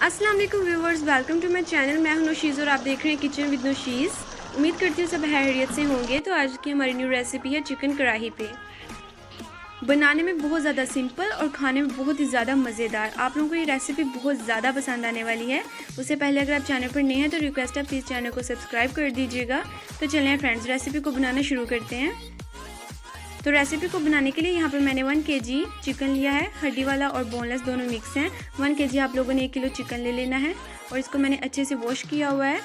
अस्सलाम वालेकुम viewers, welcome to my channel. मैं हूं नौशीज़ और आप देख रहे हैं किचन विद नौशीज़। उम्मीद करती हूँ सब खैरियत से होंगे। तो आज की हमारी न्यू रेसिपी है चिकन कढ़ाई पे। बनाने में बहुत ज़्यादा सिंपल और खाने में बहुत ही ज़्यादा मज़ेदार। आप लोगों को ये रेसिपी बहुत ज़्यादा पसंद आने वाली है। उससे पहले अगर आप चैनल पर नए हैं तो रिक्वेस्ट है प्लीज़ चैनल को सब्सक्राइब कर दीजिएगा। तो चलें फ्रेंड्स, रेसिपी को बनाना शुरू करते हैं। तो रेसिपी को बनाने के लिए यहाँ पर मैंने 1 kg चिकन लिया है। हड्डी वाला और बोनलेस दोनों मिक्स हैं। 1 kg आप लोगों ने 1 किलो चिकन ले लेना है और इसको मैंने अच्छे से वॉश किया हुआ है।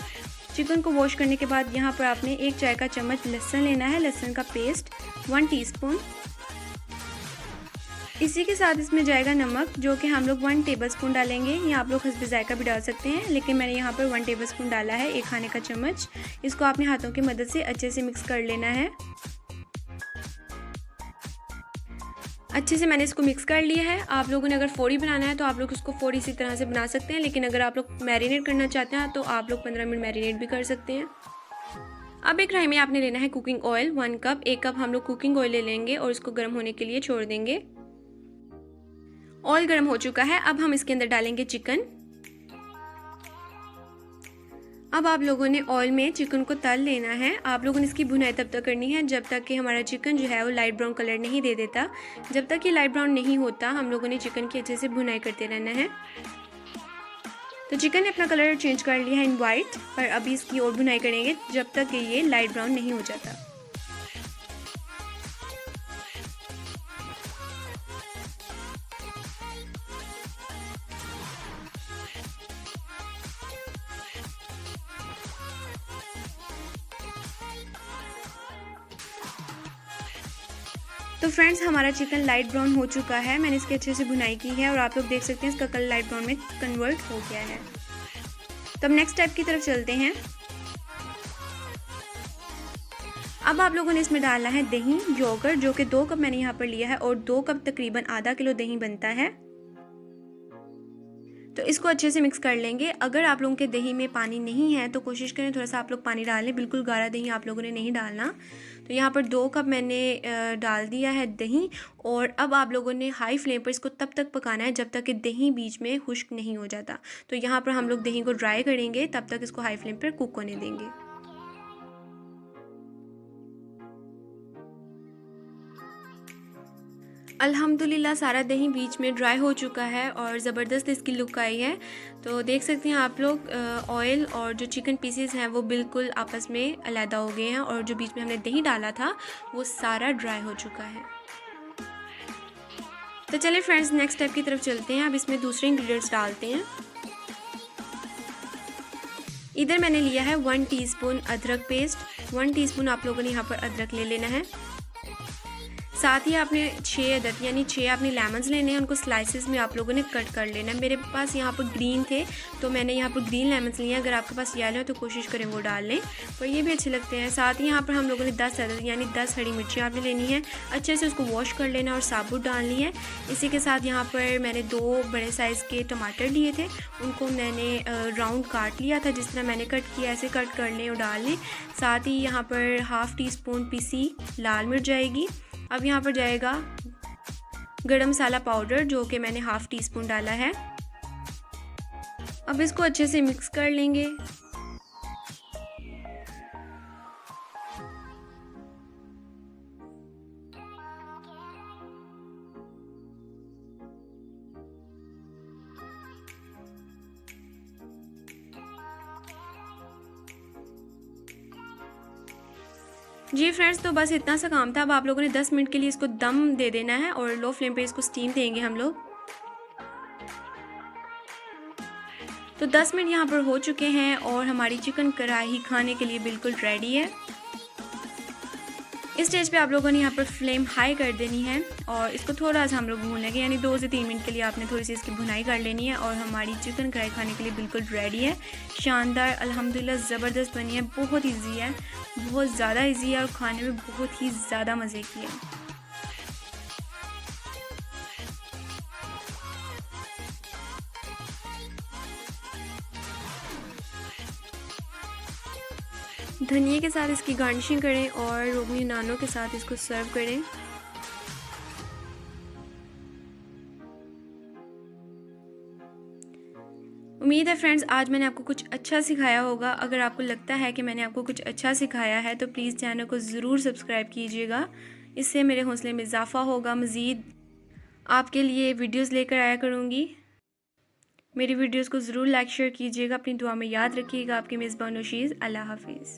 चिकन को वॉश करने के बाद यहाँ पर आपने 1 चाय का चम्मच लहसुन लेना है, लहसुन का पेस्ट 1 टीस्पून। इसी के साथ इसमें जाएगा नमक, जो कि हम लोग 1 टेबलस्पून डालेंगे, या आप लोग हस्बे जायका भी डाल सकते हैं, लेकिन मैंने यहाँ पर 1 टेबलस्पून डाला है, 1 खाने का चम्मच। इसको आपने हाथों की मदद से अच्छे से मिक्स कर लेना है। अच्छे से मैंने इसको मिक्स कर लिया है। आप लोगों ने अगर फोड़ी बनाना है तो आप लोग इसको फोड़ी इसी तरह से बना सकते हैं, लेकिन अगर आप लोग मैरिनेट करना चाहते हैं तो आप लोग 15 मिनट मैरिनेट भी कर सकते हैं। अब एक कढ़ाई में आपने लेना है कुकिंग ऑयल 1 कप। 1 कप हम लोग कुकिंग ऑयल ले लेंगे और इसको गर्म होने के लिए छोड़ देंगे। ऑयल गर्म हो चुका है, अब हम इसके अंदर डालेंगे चिकन। अब आप लोगों ने ऑयल में चिकन को तल लेना है। आप लोगों ने इसकी भुनाई तब तक करनी है जब तक कि हमारा चिकन जो है वो लाइट ब्राउन कलर नहीं दे देता। जब तक ये लाइट ब्राउन नहीं होता हम लोगों ने चिकन की अच्छे से भुनाई करते रहना है। तो चिकन ने अपना कलर चेंज कर लिया है इन वाइट, पर अभी इसकी और भुनाई करेंगे जब तक कि ये लाइट ब्राउन नहीं हो जाता। तो फ्रेंड्स, हमारा चिकन लाइट ब्राउन हो चुका है। मैंने इसकी अच्छे से भुनाई की है और आप लोग देख सकते हैं इसका कलर लाइट ब्राउन में कन्वर्ट हो गया है। तो अब नेक्स्ट स्टेप की तरफ चलते हैं। अब आप लोगों ने इसमें डालना है दही, योगर्ट, जो कि 2 कप मैंने यहाँ पर लिया है और 2 कप तकरीबन आधा किलो दही बनता है। तो इसको अच्छे से मिक्स कर लेंगे। अगर आप लोगों के दही में पानी नहीं है तो कोशिश करें थोड़ा सा आप लोग पानी डाल लें, बिल्कुल गाढ़ा दही आप लोगों ने नहीं डालना। तो यहाँ पर 2 कप मैंने डाल दिया है दही, और अब आप लोगों ने हाई फ्लेम पर इसको तब तक पकाना है जब तक कि दही बीच में खुश्क नहीं हो जाता। तो यहाँ पर हम लोग दही को ड्राई करेंगे, तब तक इसको हाई फ्लेम पर कुक होने देंगे। अल्हम्दुलिल्लाह सारा दही बीच में ड्राई हो चुका है और ज़बरदस्त इसकी लुक आई है। तो देख सकते हैं आप लोग ऑयल और जो चिकन पीसेस हैं वो बिल्कुल आपस में अलहदा हो गए हैं, और जो बीच में हमने दही डाला था वो सारा ड्राई हो चुका है। तो चलिए फ्रेंड्स, नेक्स्ट स्टेप की तरफ चलते हैं। अब इसमें दूसरे इंग्रेडिएंट्स डालते हैं। इधर मैंने लिया है 1 टीस्पून अदरक पेस्ट। 1 टीस्पून आप लोगों ने यहाँ पर अदरक ले लेना है। साथ ही आपने 6 अदद यानी 6 आपने लेमन्स लेने हैं, उनको स्लाइसेस में आप लोगों ने कट कर लेना है। मेरे पास यहाँ पर ग्रीन थे तो मैंने यहाँ पर ग्रीन लेमन्स लिए हैं। अगर आपके पास येलो है तो कोशिश करें वो डाल लें, पर ये भी अच्छे लगते हैं। साथ ही यहाँ पर हम लोगों ने 10 अदद यानी 10 हरी मिर्ची आपने लेनी है। अच्छे से उसको वॉश कर लेना और साबुत डालनी है। इसी के साथ यहाँ पर मैंने 2 बड़े साइज़ के टमाटर लिए थे, उनको मैंने राउंड काट लिया था। जिस तरह मैंने कट किया ऐसे कट कर लें और डाल लें। साथ ही यहाँ पर हाफ़ टीस्पून पीसी लाल मिर्च जाएगी। अब यहाँ पर जाएगा गरम मसाला पाउडर, जो कि मैंने हाफ़ टीस्पून डाला है। अब इसको अच्छे से मिक्स कर लेंगे। जी फ्रेंड्स, तो बस इतना सा काम था। अब आप लोगों ने 10 मिनट के लिए इसको दम दे देना है और लो फ्लेम पे इसको स्टीम देंगे हम लोग। तो 10 मिनट यहाँ पर हो चुके हैं और हमारी चिकन कढ़ाई खाने के लिए बिल्कुल रेडी है। इस स्टेज पे आप लोगों ने यहाँ पर फ्लेम हाई कर देनी है और इसको थोड़ा सा हम लोग भून लेंगे, यानी 2 से 3 मिनट के लिए आपने थोड़ी सी इसकी भुनाई कर लेनी है। और हमारी चिकन कढ़ाई खाने के लिए बिल्कुल रेडी है। शानदार, अल्हम्दुलिल्लाह ज़बरदस्त बनी है। बहुत ईजी है, बहुत ज़्यादा ईजी है और खाने में बहुत ही ज़्यादा मज़े की है। धनिया के साथ इसकी गार्निशिंग करें और रोगनी नानों के साथ इसको सर्व करें। उम्मीद है फ्रेंड्स आज मैंने आपको कुछ अच्छा सिखाया होगा। अगर आपको लगता है कि मैंने आपको कुछ अच्छा सिखाया है तो प्लीज़ चैनल को ज़रूर सब्सक्राइब कीजिएगा, इससे मेरे हौसले में इजाफ़ा होगा। मज़ीद आपके लिए वीडियोस लेकर आया करूँगी। मेरी वीडियोस को ज़रूर लाइक शेयर कीजिएगा। अपनी दुआ में याद रखिएगा। आपकी मेज़बान नौशीज़। अल्लाह हाफिज़।